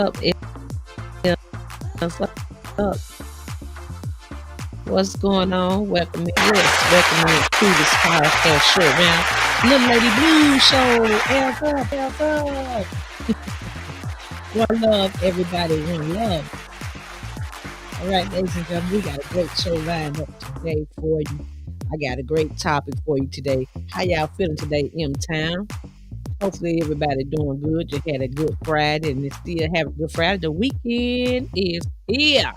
up? What's up? What's going on? Welcome in, yes, welcome in to this podcast show around Little Lady Blue Show. Elf up. One love, everybody. One love. All right, ladies and gentlemen, we got a great show lined up today for you. I got a great topic for you today. How y'all feeling today, M-Town? Hopefully everybody doing good. You had a good Friday and you still have a good Friday. The weekend is here.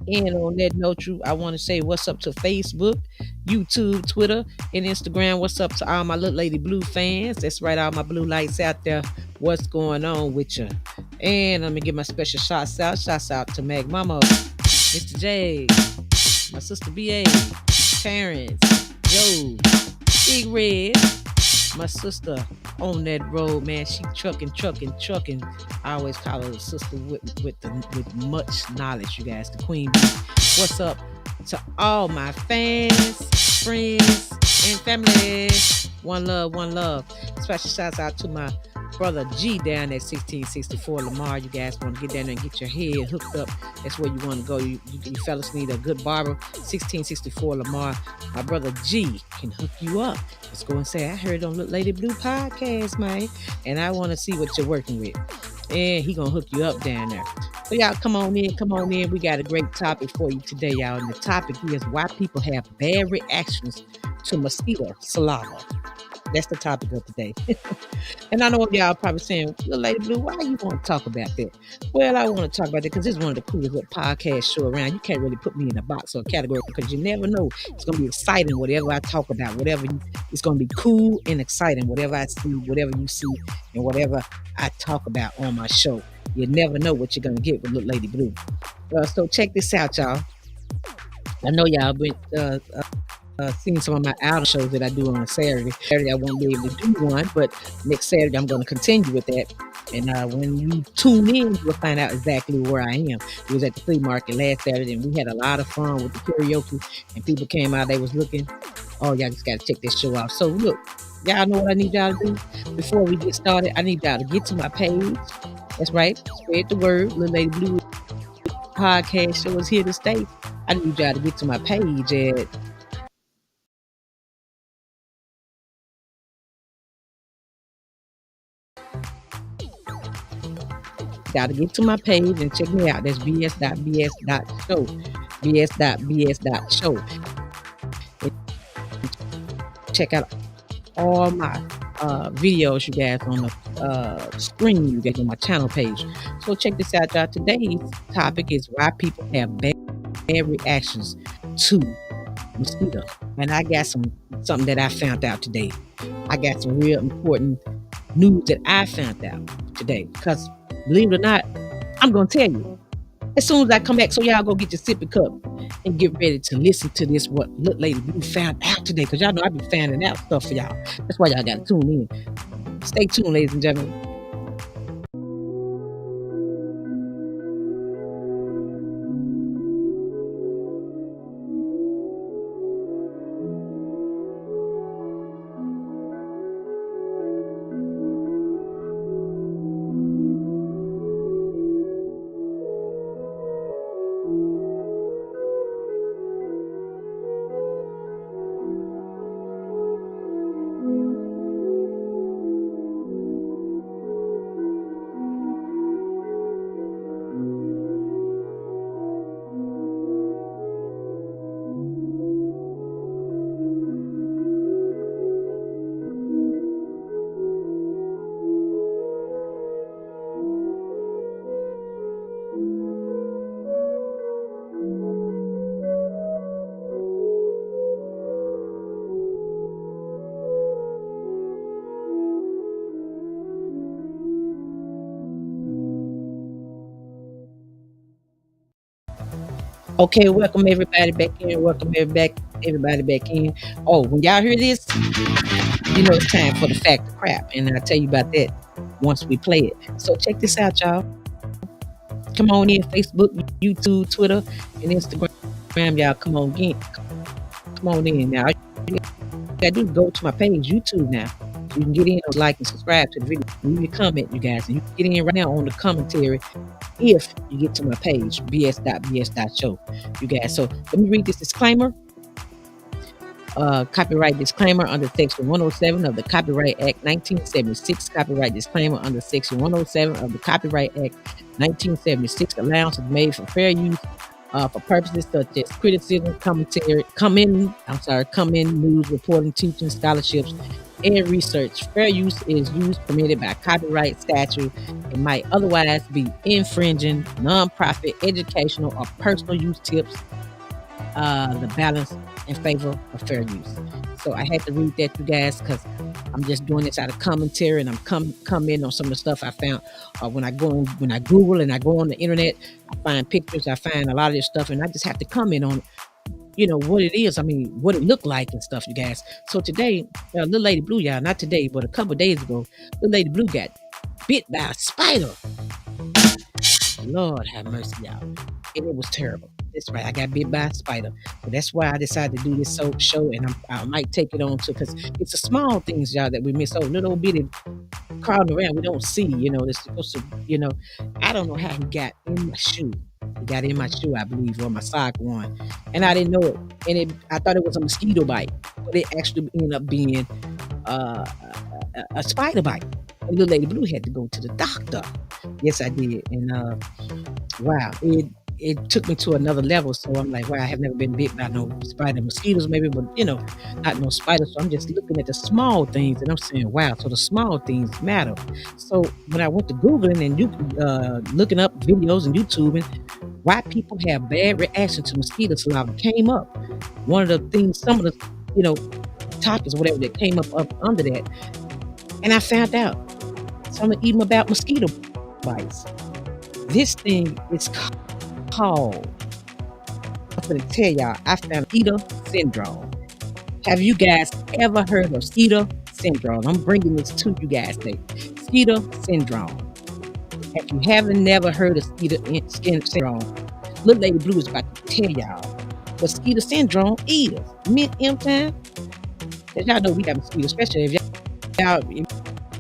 And on that note, I want to say what's up to Facebook, YouTube, Twitter, and Instagram. What's up to all my Little Lady Blue fans? That's right, all my blue lights out there. What's going on with you? And let me give my special shouts out. Shouts out to Mag Mama, Mr. J, my sister BA, Terrence, Joe, Big Red, my sister on that road, man. She trucking. I always call her a sister with much knowledge, you guys. The Queen Bee. What's up to all my fans, friends, and family? One love. Special shouts out to my brother G down at 1664 Lamar. You guys want to get down there and get your head hooked up. That's where you want to go. You fellas need a good barber. 1664 Lamar. My brother G can hook you up. Let's go and say, I heard on Little Lady Blue podcast, man. And I want to see what you're working with. And he gonna hook you up down there. So y'all come on in. We got a great topic for you today, y'all. And the topic is why people have bad reactions to mosquito saliva. That's the topic of today. And I know y'all probably saying, Little Lady Blue, why you want to talk about that? Well, I want to talk about that because this is one of the coolest little podcast show around. You can't really put me in a box or a category because you never know. It's going to be exciting, whatever I talk about, it's going to be cool and exciting, whatever I see, whatever you see, and whatever I talk about on my show. You never know what you're going to get with Little Lady Blue. So check this out, y'all. I know y'all been seen some of my outer shows that I do on Saturday. Saturday I won't be able to do one, but next Saturday I'm going to continue with that. And when you tune in, you'll find out exactly where I am. It was at the flea market last Saturday, and we had a lot of fun with the karaoke. And people came out, they was looking. Oh, y'all just got to check this show out. So look, y'all know what I need y'all to do before we get started. I need y'all to get to my page. That's right, spread the word. Little Lady Blue podcast show is here to stay. I need y'all to get to my page at Gotta get to my page and check me out. That's BS.BS.show. BS.BS.show. Check out all my videos you guys on the screen you get on my channel page. So check this out, y'all. Today's topic is why people have bad reactions to mosquito. And I got something that I found out today. I got some real important news that I found out today because believe it or not, I'm going to tell you. As soon as I come back, so y'all go get your sippy cup and get ready to listen to this, what Little Lady Blue found out today. Because y'all know I be finding out stuff for y'all. That's why y'all got to tune in. Stay tuned, ladies and gentlemen. Okay, welcome everybody back in. Everybody back in. Oh, when y'all hear this, you know it's time for the fact of crap, and I'll tell you about that once we play it. So check this out, y'all. Come on in, Facebook, YouTube, Twitter, and Instagram. Y'all come on in. Come on in now. All you gotta do is go to my page, YouTube now. You can get in, like, and subscribe to the video. Leave your comment, you guys, and you can get in right now on the commentary if you get to my page, BS.BS show, you guys. So let me read this disclaimer. Copyright disclaimer under Section 107 of the Copyright Act 1976. Copyright disclaimer under Section 107 of the Copyright Act 1976. Allowance is made for fair use for purposes such as criticism, commentary, comment, news, reporting, teaching, scholarships, and research. Fair use is used permitted by copyright statute and might otherwise be infringing non-profit, educational, or personal use tips. The balance in favor of fair use. So I had to read that, you guys, because I'm just doing this out of commentary, and I'm commenting on some of the stuff I found when I Google and I go on the internet. I find pictures, I find a lot of this stuff, and I just have to comment on, what it is. I mean, what it looked like and stuff, you guys. So today, little Lady Blue, y'all, not today, but a couple of days ago, little Lady Blue got bit by a spider. Lord have mercy, y'all. And it was terrible. That's right, I got bit by a spider. So that's why I decided to do this show, and I might take it on too, because it's the small things, y'all, that we miss. So little bitty crawling around, we don't see, that's supposed to, I don't know how he got in my shoe. He got in my shoe, I believe, or my sock one. And I didn't know it. And I thought it was a mosquito bite, but it actually ended up being a spider bite. And little Lady Blue had to go to the doctor. Yes, I did. And wow, it took me to another level. So I'm like, wow, I have never been bit by no spider, mosquitoes maybe, but not no spiders. So I'm just looking at the small things, and I'm saying, wow, so the small things matter. So when I went to Googling and looking up videos and YouTubing, why people have bad reaction to mosquito saliva came up. One of the things, some of the topics, whatever, that came up under that, and I found out something even about mosquito bites. This thing is called, I'm going to tell y'all, I found mosquito syndrome. Have you guys ever heard of mosquito syndrome? I'm bringing this to you guys today. Mosquito syndrome. If you haven't never heard of mosquito syndrome, little Lady Blue is about to tell y'all what mosquito syndrome is. Time. Because y'all know we got mosquitoes, especially if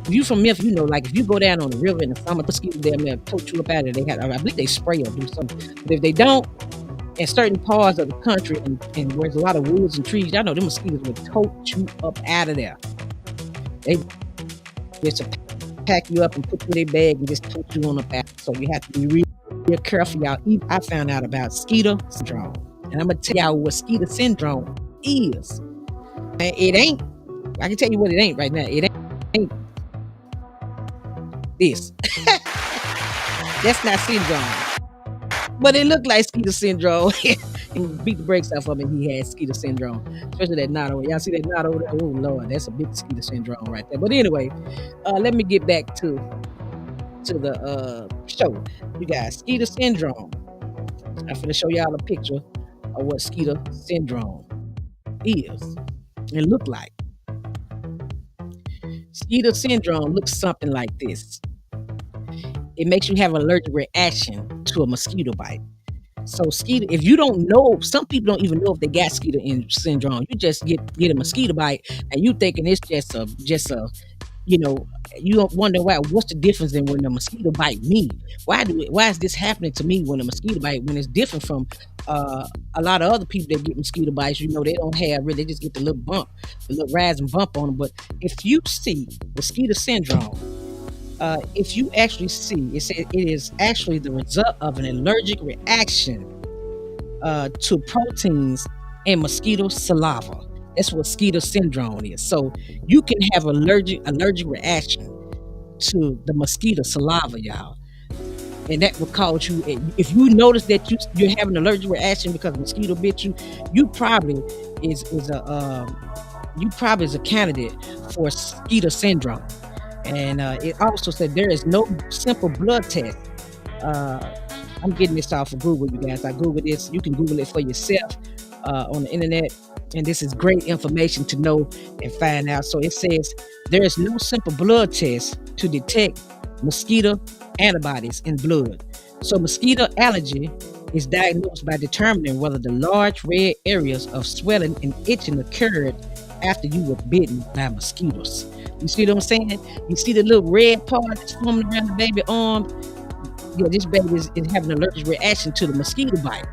you from Memphis, like if you go down on the river in the summer, mosquitoes down there tote you up out of there. I believe they spray or do something. But if they don't, in certain parts of the country and where there's a lot of woods and trees, y'all know them mosquitoes will tote you up out of there. They just pack you up and put you in their bag and just tote you on up out. So you have to be real careful, y'all. I found out about mosquito syndrome, and I'm gonna tell y'all what mosquito syndrome is. And it ain't. I can tell you what it ain't right now. It ain't this. That's not syndrome, but it looked like mosquito syndrome. And beat the brakes off of him. He had mosquito syndrome, especially that knot over. Y'all see that knot over there? Oh Lord, that's a big mosquito syndrome right there. But anyway, let me get back to the show. You guys, mosquito syndrome. I'm gonna show y'all a picture of what mosquito syndrome is and look like. Mosquito syndrome looks something like this. It makes you have an allergic reaction to a mosquito bite. So mosquito, if you don't know, some people don't even know if they got mosquito syndrome. You just get a mosquito bite and you thinking it's just a you don't wonder what's the difference in when a mosquito bite me? Why is this happening to me when a mosquito bite, when it's different from a lot of other people that get mosquito bites? They don't have really, they just get the little bump, the little rise and bump on them. But if you see mosquito syndrome, if you actually see, it says it is actually the result of an allergic reaction to proteins in mosquito saliva. That's what mosquito syndrome is. So you can have allergic reaction to the mosquito saliva, y'all, and that will cause you. If you notice that you're having an allergic reaction because a mosquito bit you, you probably is a candidate for mosquito syndrome. And it also said there is no simple blood test. I'm getting this off of Google, you guys. I Googled this. You can Google it for yourself on the internet. And this is great information to know and find out. So it says there is no simple blood test to detect mosquito antibodies in blood. So mosquito allergy is diagnosed by determining whether the large red areas of swelling and itching occurred after you were bitten by mosquitoes. You see what I'm saying? You see the little red part that's forming around the baby arm? Yeah, this baby is having an allergic reaction to the mosquito bite.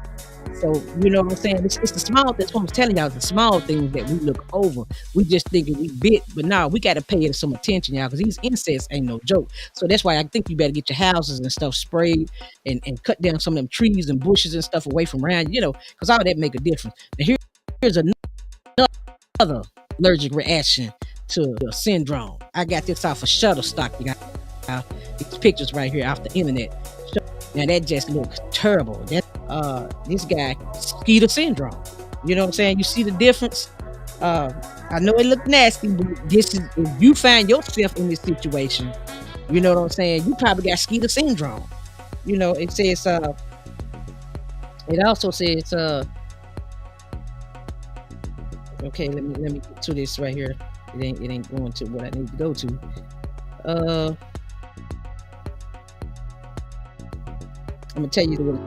So, you know what I'm saying? It's the small, that's what I'm telling y'all, it's the small things that we look over. We just thinking we bit, but now we got to pay it some attention, y'all, because these insects ain't no joke. So that's why I think you better get your houses and stuff sprayed and cut down some of them trees and bushes and stuff away from around, because all that make a difference. Now, here's another allergic reaction to the syndrome. I got this off of Shutterstock, you got these pictures right here off the internet. Now that just looks terrible. This guy, Mosquito syndrome. You know what I'm saying? You see the difference? I know it look nasty, but this is, if you find yourself in this situation, you know what I'm saying? You probably got mosquito syndrome. It says, it also says, okay, let me get to this right here. It ain't going to what I need to go to. I'm gonna tell you what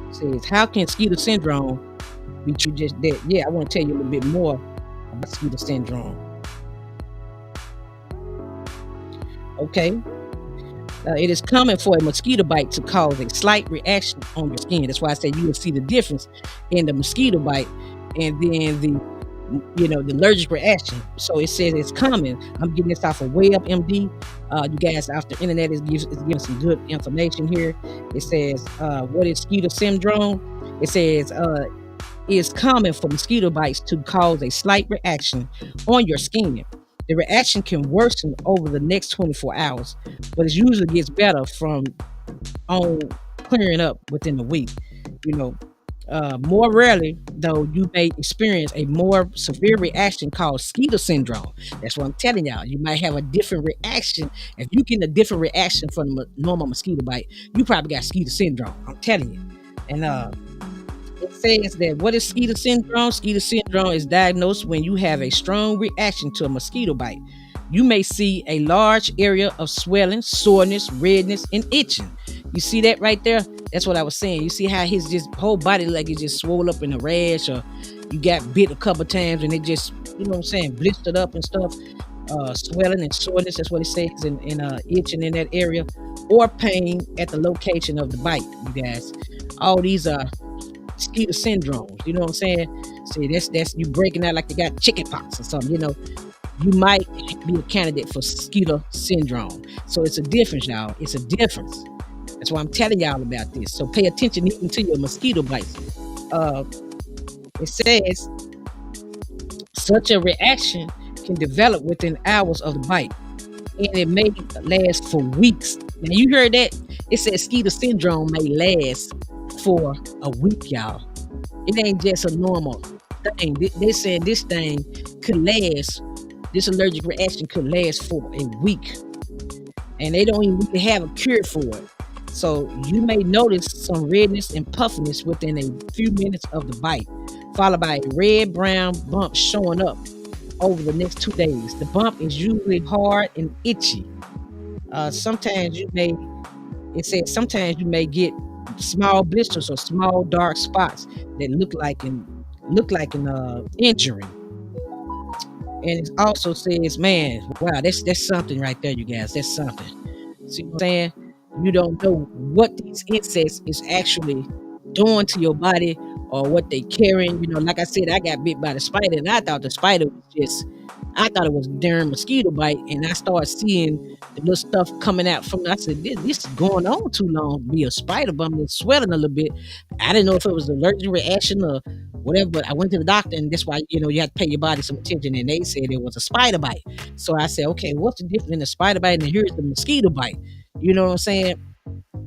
it says. How can mosquito syndrome be treated just that? Yeah, I want to tell you a little bit more about mosquito syndrome. Okay. It is common for a mosquito bite to cause a slight reaction on your skin. That's why I say you will see the difference in the mosquito bite and then the allergic reaction. So it says it's common. I'm getting this off of WebMD. You guys off the internet is giving some good information here. It says, what is mosquito syndrome? It says it's common for mosquito bites to cause a slight reaction on your skin. The reaction can worsen over the next 24 hours, but it usually gets better from on clearing up within a week. More rarely, though, you may experience a more severe reaction called mosquito syndrome. That's what I'm telling y'all. You might have a different reaction. If you get a different reaction from a normal mosquito bite, you probably got mosquito syndrome. I'm telling you. And it says that what is mosquito syndrome? Mosquito syndrome is diagnosed when you have a strong reaction to a mosquito bite. You may see a large area of swelling, soreness, redness, and itching. You see that right there? That's what I was saying. You see how his just whole body like it just swole up in a rash, or you got bit a couple times and it just, you know what I'm saying, blistered up and stuff. Swelling and soreness, that's what it says, and itching in that area, or pain at the location of the bite, you guys. All these are mosquito syndromes, you know what I'm saying? See, that's you breaking out like you got chicken pox or something, you might be a candidate for mosquito syndrome. So it's a difference, y'all. It's a difference. That's why I'm telling y'all about this. So pay attention even to your mosquito bites. It says such a reaction can develop within hours of the bite, and it may last for weeks. Now you heard that? It says mosquito syndrome may last for a week, y'all. It ain't just a normal thing. They saying this thing could last. This allergic reaction could last for a week, and they don't even really have a cure for it. So you may notice some redness and puffiness within a few minutes of the bite, followed by a red-brown bump showing up over the next 2 days. The bump is usually hard and itchy. Sometimes you may, it says sometimes you may get small blisters or small dark spots that look like an injury. And it also says, man, wow, that's something right there, you guys. That's something. See what I'm saying? You don't know what these insects is actually doing to your body or what they carrying. Like I said, I got bit by the spider, and I thought the spider was I thought it was a darn mosquito bite, and I started seeing the little stuff coming out from. I said, this is going on too long to be a spider bum and swelling a little bit. I didn't know if it was an allergic reaction or whatever, but I went to the doctor, and that's why you have to pay your body some attention, and they said it was a spider bite. So I said, okay, what's the difference in the spider bite and here's the mosquito bite? You know what I'm saying?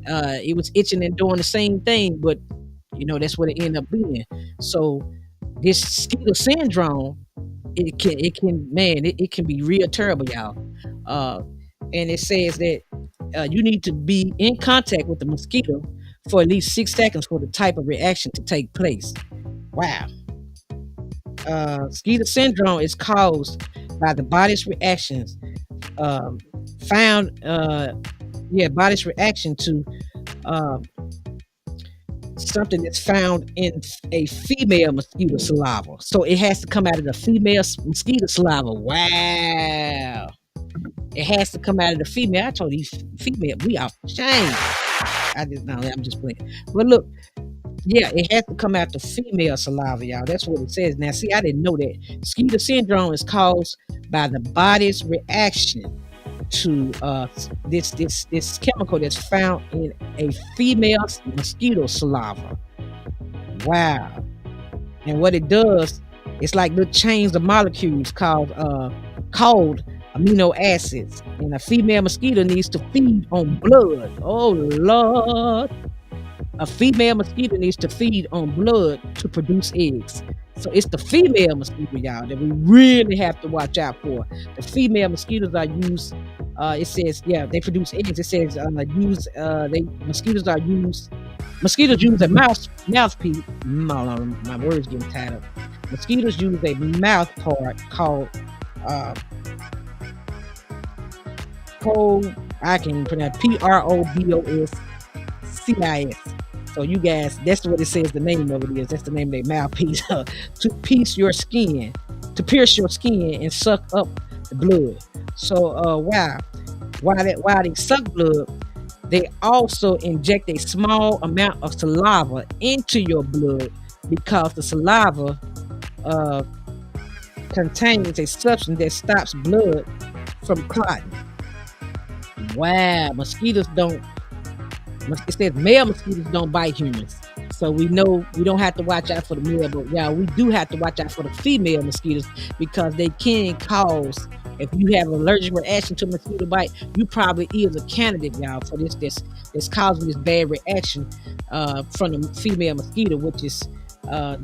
It was itching and doing the same thing, but that's what it ended up being. So this mosquito syndrome, it can be real terrible, y'all. And it says that you need to be in contact with the mosquito for at least 6 seconds for the type of reaction to take place. Wow. Mosquito syndrome is caused by the body's reactions found body's reaction to something that's found in a female mosquito saliva. So it has to come out of the female mosquito saliva. Wow. It has to come out of the female. I told these female, we are shame. I just know I'm just playing. But look, yeah, it has to come out the female saliva, y'all. That's what it says. Now, see, I didn't know that. Mosquito syndrome is caused by the body's reaction to this chemical that's found in a female mosquito saliva. Wow. And what it does, it's like little chains of molecules called amino acids. And a female mosquito needs to feed on blood. Oh Lord. A female mosquito needs to feed on blood to produce eggs. So it's the female mosquito, y'all, that we really have to watch out for. The female mosquitoes are used. It says, yeah, they produce eggs. It says Mosquitoes use a mouthpiece. No, my words getting tied up. Mosquitoes use a mouth part called I can even pronounce PROBOSCIS. So you guys, that's what it says the name of it is. That's the name of their mouthpiece. To pierce your skin, and suck up the blood. So while they suck blood, they also inject a small amount of saliva into your blood because the saliva contains a substance that stops blood from clotting. Wow, it says male mosquitoes don't bite humans. So we know we don't have to watch out for the male, but yeah, we do have to watch out for the female mosquitoes because they can cause, if you have an allergic reaction to mosquito bite, you probably is a candidate, y'all, for this causing this bad reaction from the female mosquito, which is the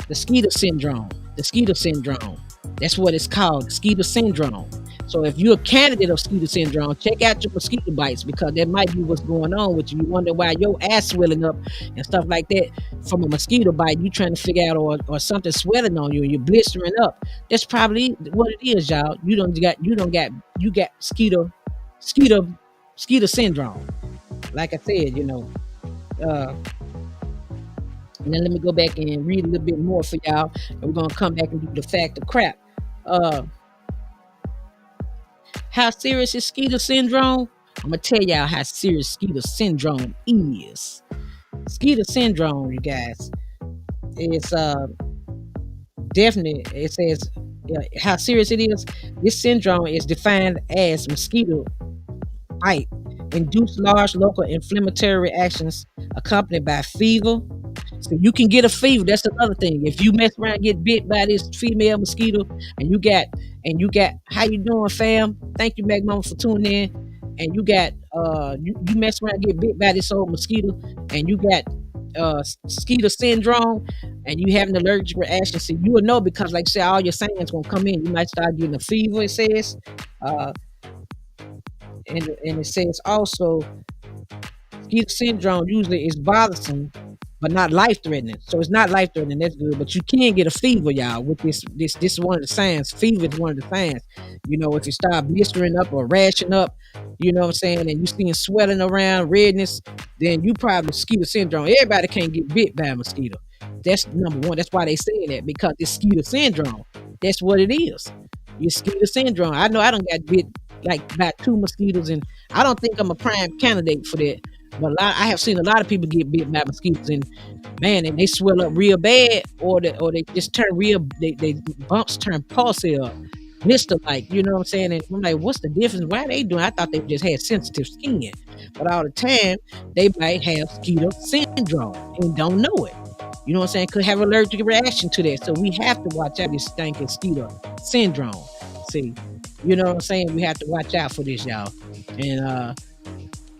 mosquito syndrome. The mosquito syndrome. That's what it's called, mosquito syndrome. So if you're a candidate of mosquito syndrome, check out your mosquito bites because that might be what's going on with you. You wonder why your ass swelling up and stuff like that from a mosquito bite. You trying to figure out or something swelling on you and you're blistering up. That's probably what it is, y'all. You got mosquito syndrome. Like I said, and then let me go back and read a little bit more for y'all. And we're gonna come back and do the fact of crap. How serious is mosquito syndrome? I'm gonna tell y'all how serious mosquito syndrome is. Mosquito syndrome, you guys, is definitely. It says how serious it is. This syndrome is defined as mosquito bite induce large local inflammatory reactions accompanied by fever. So you can get a fever. That's another thing. If you mess around and get bit by this female mosquito and you got how you doing, fam? Thank you, Meg Mama, for tuning in. And you got you mess around and get bit by this old mosquito and you got mosquito syndrome and you have an allergic reaction. So you will know because like I said, all your signs gonna come in. You might start getting a fever, it says. And it says also mosquito syndrome usually is bothersome but not life-threatening. So it's not life-threatening, that's good. But you can get a fever, y'all, with this is one of the signs. Fever is one of the signs. If you start blistering up or rashing up, you know what I'm saying, and you seeing swelling around, redness, then you probably mosquito syndrome. Everybody can't get bit by a mosquito. That's number one. That's why they say that, because it's mosquito syndrome. That's what it is. Mosquito syndrome. I know I don't got bit like by 2 mosquitoes, and I don't think I'm a prime candidate for that. But I have seen a lot of people get bit by mosquitoes, and man, and they swell up real bad, or they just turn real. They bumps turn pulsy up, blister like. You know what I'm saying? And I'm like, what's the difference? Why are they doing? I thought they just had sensitive skin, but all the time they might have mosquito syndrome and don't know it. You know what I'm saying? Could have an allergic reaction to that. So we have to watch out this stinking mosquito syndrome. See, you know what I'm saying? We have to watch out for this, y'all. And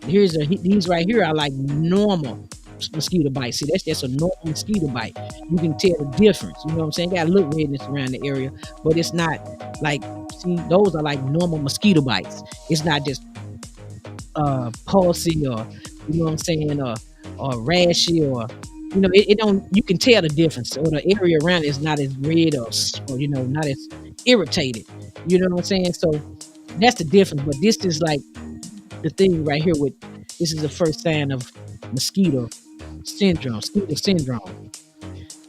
these right here are like normal mosquito bites. See, that's just a normal mosquito bite. You can tell the difference. You know what I'm saying? Got a little redness around the area, but it's not like, see, those are like normal mosquito bites. It's not just pulsy or, you know what I'm saying, or rashy or, it don't, you can tell the difference, or the area around it is not as red or not as irritated. You know what I'm saying? So that's the difference. But this is like the thing right here with, this is the first sign of mosquito syndrome.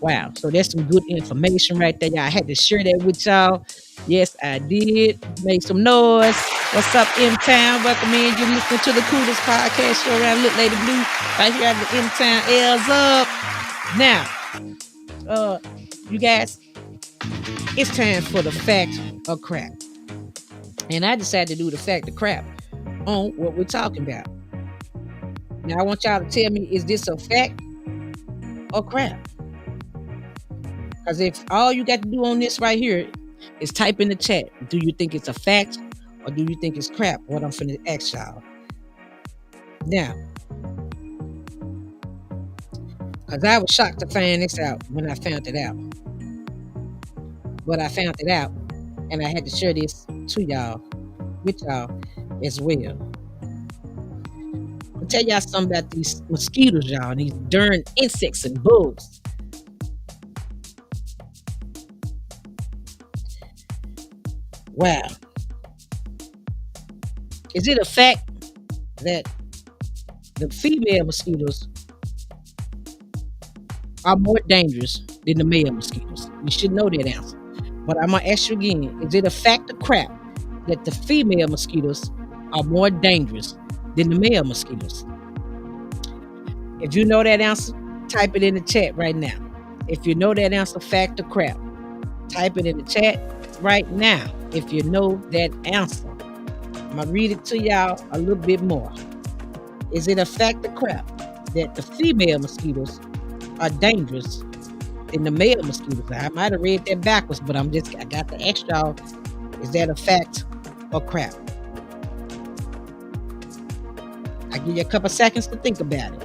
Wow. So that's some good information right there. Y'all, I had to share that with y'all. Yes, I did. Make some noise. What's up, M Town? Welcome in. You're listening to the coolest podcast show around. Look, Lady Blue, right here at the M Town. L's up. Now, uh, you guys, it's time for the fact or crap. And I decided to do the fact or crap on what we're talking about. Now, I want y'all to tell me, is this a fact or crap? Because if all you got to do on this right here is type in the chat, do you think it's a fact or do you think it's crap? What I'm finna ask y'all. Now, because I was shocked to find this out when I found it out. But I found it out and I had to share this to y'all, with y'all as well. I'll tell y'all something about these mosquitoes, y'all, these darn insects and bugs. Wow. Is it a fact that the female mosquitoes are more dangerous than the male mosquitoes? You should know that answer. But I'm gonna ask you again: is it a fact or crap that the female mosquitoes are more dangerous than the male mosquitoes? If you know that answer, type it in the chat right now. If you know that answer, fact or crap, type it in the chat right now. If you know that answer, I'm gonna read it to y'all a little bit more. Is it a fact or crap that the female mosquitoes are dangerous than the male mosquitoes? I might have read that backwards, but I got to ask y'all, is that a fact or crap? I give you a couple seconds to think about it.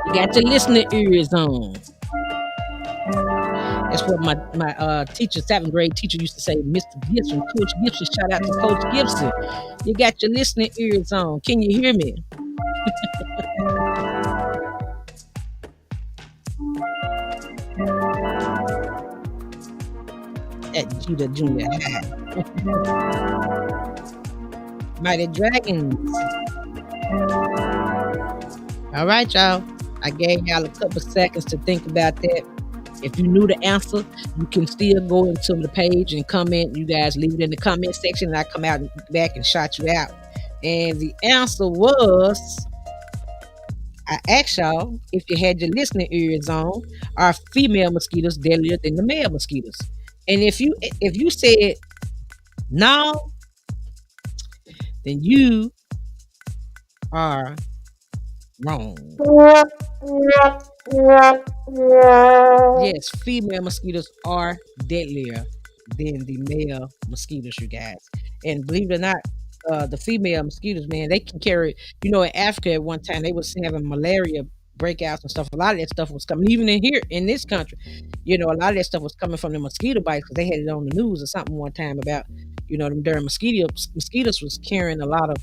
You got your listening ears on. That's what my teacher, 7th grade teacher, used to say, Mr. Gibson, Coach Gibson. Shout out to Coach Gibson. You got your listening ears on. Can you hear me? At Judah Junior High. Mighty Dragons. All right, y'all. I gave y'all a couple seconds to think about that. If you knew the answer, you can still go into the page and comment. You guys leave it in the comment section, and I come out and back and shout you out. And the answer was, I asked y'all, if you had your listening ears on, are female mosquitoes deadlier than the male mosquitoes? And if you said no, then you are wrong. Yes, female mosquitoes are deadlier than the male mosquitoes, you guys. And believe it or not, the female mosquitoes, man, they can carry. In Africa at one time they was having malaria breakouts and stuff. A lot of that stuff was coming, even in here in this country. A lot of that stuff was coming from the mosquito bites because they had it on the news or something one time about, them darn mosquitoes was carrying a lot of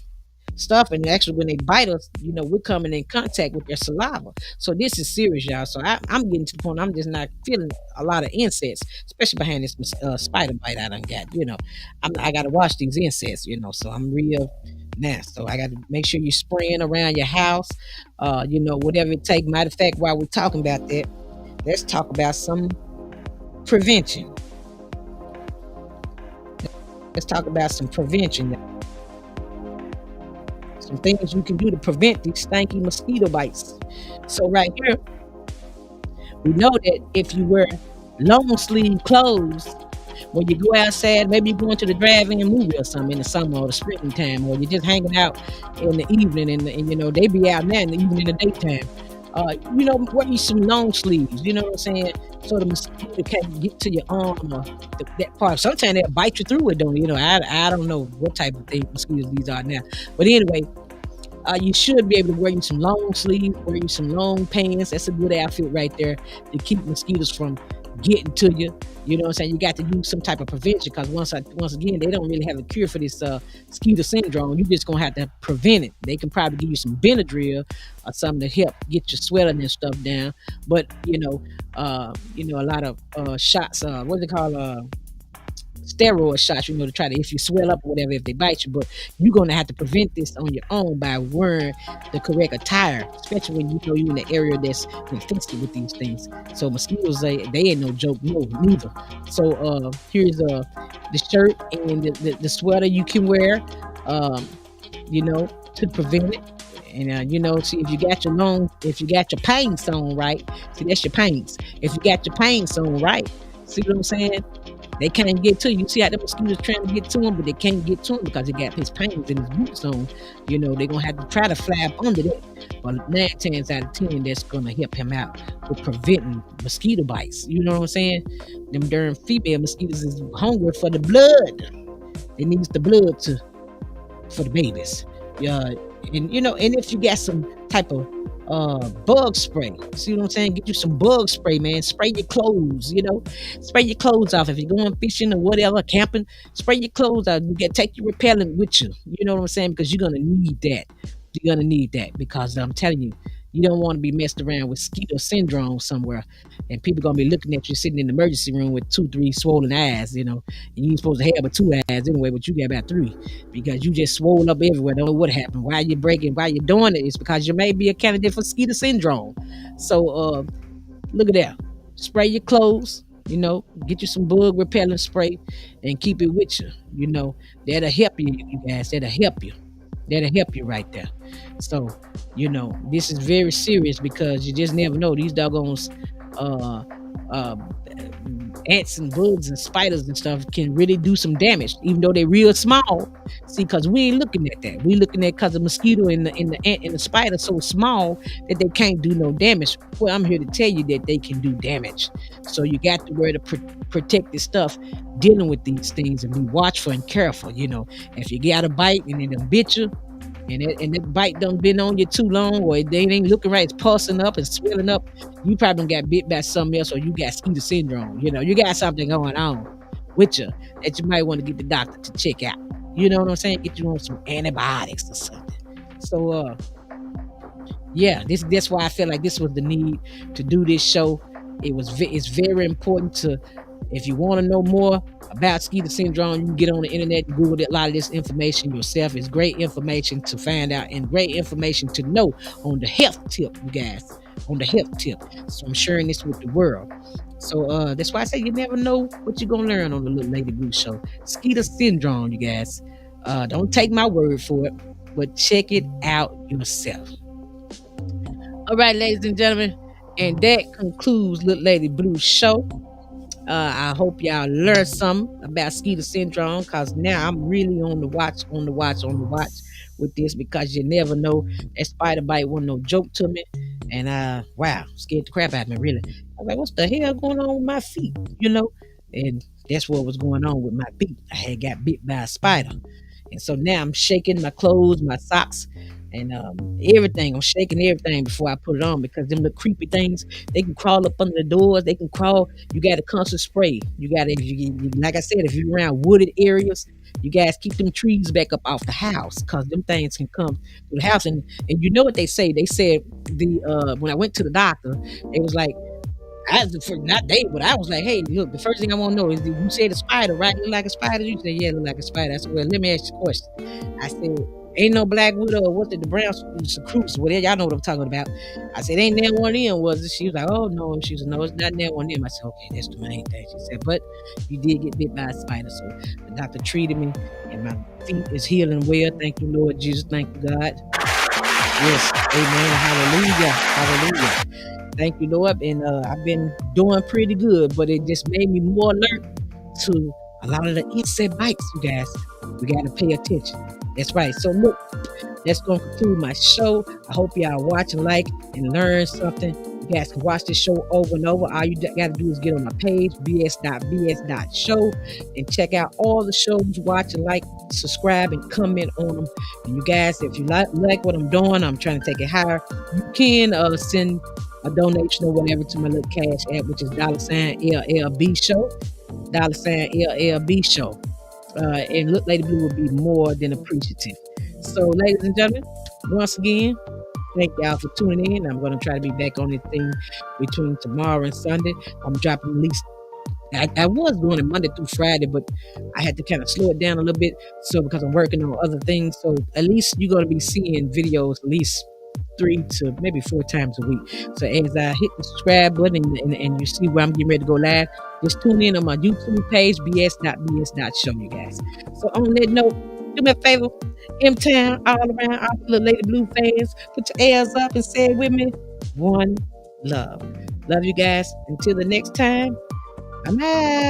stuff, and actually when they bite us, we're coming in contact with their saliva. So this is serious, y'all. So I'm getting to the point I'm just not feeling a lot of insects, especially behind this spider bite I done got. I got to watch these insects. So I'm real nasty. So I got to make sure you're spraying around your house. Whatever it takes. Matter of fact, while we're talking about that, let's talk about some prevention. Let's talk about some prevention. Some things you can do to prevent these stanky mosquito bites. So right here, we know that if you wear long sleeve clothes when you go outside, maybe you're going to the drive-in movie or something in the summer or the springtime, or you're just hanging out in the evening, and they be out now in the evening, in the daytime. Wear you some long sleeves. You know what I'm saying? So the mosquito can't get to your arm or that part. Sometimes they'll bite you through it, don't you? I don't know what type of mosquitoes these are now, but anyway, you should be able to wear you some long sleeves, wear you some long pants. That's a good outfit right there to keep mosquitoes from getting to you. You know what I'm saying? You got to use some type of prevention because once again, they don't really have a cure for this mosquito syndrome. You're just gonna have to prevent it. They can probably give you some Benadryl or something to help get your swelling and stuff down. But a lot of shots. What's it called? steroid shots, to try to, if you swell up or whatever, if they bite you. But you're gonna have to prevent this on your own by wearing the correct attire, especially when you're in the area that's infested with these things. So mosquitoes, they ain't no joke, no, neither. So here's the shirt and the sweater you can wear, um, to prevent it. And see if you got your paints on right, see that's your paints. If you got your paints on right, see what I'm saying? They can't get to you. You see how the mosquitoes trying to get to him, but they can't get to him because he got his paints and his boots on. They're gonna have to try to fly up under that. But 9 times out of 10, that's gonna help him out with preventing mosquito bites. You know what I'm saying? Them darn female mosquitoes is hungry for the blood. It needs the blood for the babies. Yeah, and if you got some type of bug spray, see what I'm saying? Get you some bug spray, man. Spray your clothes, spray your clothes off. If you're going fishing or whatever, camping, spray your clothes out. You get take your repellent with you. You know what I'm saying? Because you're gonna need that. You're gonna need that because I'm telling you, you don't want to be messed around with mosquito syndrome somewhere, and people gonna be looking at you sitting in the emergency room with 2, 3 swollen eyes, and you ain't supposed to have but 2 eyes anyway, but you got about 3 because you just swollen up everywhere. Don't know what happened. Why you breaking? Why you doing it? It's because you may be a candidate for mosquito syndrome. So look at that. Spray your clothes. Get you some bug repellent spray and keep it with you. That'll help you guys. That'll help you. That'll help you right there. So, this is very serious because you just never know. These doggones, uh, uh, ants and bugs and spiders and stuff can really do some damage, even though they're real small. See, because we ain't looking at that. We looking at because the mosquito and the ant and the spider so small that they can't do no damage. Well, I'm here to tell you that they can do damage. So you got to wear the protect this stuff dealing with these things and be watchful and careful. If you got a bite and it done bit you, and that bite done been on you too long, or they ain't looking right, it's pulsing up and swelling up, you probably done got bit by something else, or you got mosquito syndrome. You got something going on with you that you might want to get the doctor to check out. You know what I'm saying? Get you on some antibiotics or something. So yeah, that's why I feel like this was the need to do this show. It's very important to, if you want to know more about mosquito syndrome, you can get on the internet and Google a lot of this information yourself. It's great information to find out and great information to know on the health tip, you guys. On the health tip. So I'm sharing this with the world. So that's why I say you never know what you're gonna learn on the Little Lady Blue Show. Mosquito syndrome, you guys. Don't take my word for it, but check it out yourself. All right, ladies and gentlemen, and that concludes Little Lady Blue Show. I hope y'all learned something about mosquito syndrome because now I'm really on the watch with this because you never know. That spider bite wasn't no joke to me. And wow, scared the crap out of me, really. I was like, what's the hell going on with my feet? And that's what was going on with my feet. I had got bit by a spider. And so now I'm shaking my clothes, my socks, and everything. I'm shaking everything before I put it on because them little creepy things, they can crawl up under the doors. They can crawl. You got to constant spray. You got to, like I said, if you're around wooded areas, you guys keep them trees back up off the house because them things can come to the house. And you know what they say? They said when I went to the doctor, it was like, not they, but I was like, hey, look, the first thing I want to know is, you said a spider, right? Look like a spider? You said, yeah, look like a spider. I said, well, let me ask you a question. I said, ain't no black widow or what's it, the brown spruce, whatever, y'all know what I'm talking about. I said, ain't that one of them, was it? She was like, oh, no. She was, no, it's not that one of them. I said, okay, that's the main thing. She said, but you did get bit by a spider. So the doctor treated me, and my feet is healing well. Thank you, Lord Jesus. Thank you, God. Yes, amen. Hallelujah. Hallelujah. Thank you, Lord. And I've been doing pretty good, but it just made me more alert to a lot of the insect bites, you guys. We got to pay attention. That's right. So look, that's going to conclude my show. I hope y'all watch and like and learn something. You guys can watch this show over and over. All you got to do is get on my page, BS.BS show, and check out all the shows. Watch and like, subscribe, and comment on them. And you guys, if you like what I'm doing, I'm trying to take it higher. You can send a donation or whatever to my little cash app, which is $LLB show, $LLB show. And Look Lady Blue will be more than appreciative. So, ladies and gentlemen, once again, thank y'all for tuning in. I'm going to try to be back on this thing between tomorrow and Sunday. I'm dropping at least I was doing it Monday through Friday, but I had to kind of slow it down a little bit. So because I'm working on other things, so at least you're gonna be seeing videos at least 3 to maybe 4 times a week. So as I hit the subscribe button and you see where I'm getting ready to go live, just tune in on my YouTube page, BS.BS. Show you guys. So on that note, do me a favor, M Town, all around, all the Lady Blue fans, put your ears up and say it with me. One love. Love you guys. Until the next time, I'm out.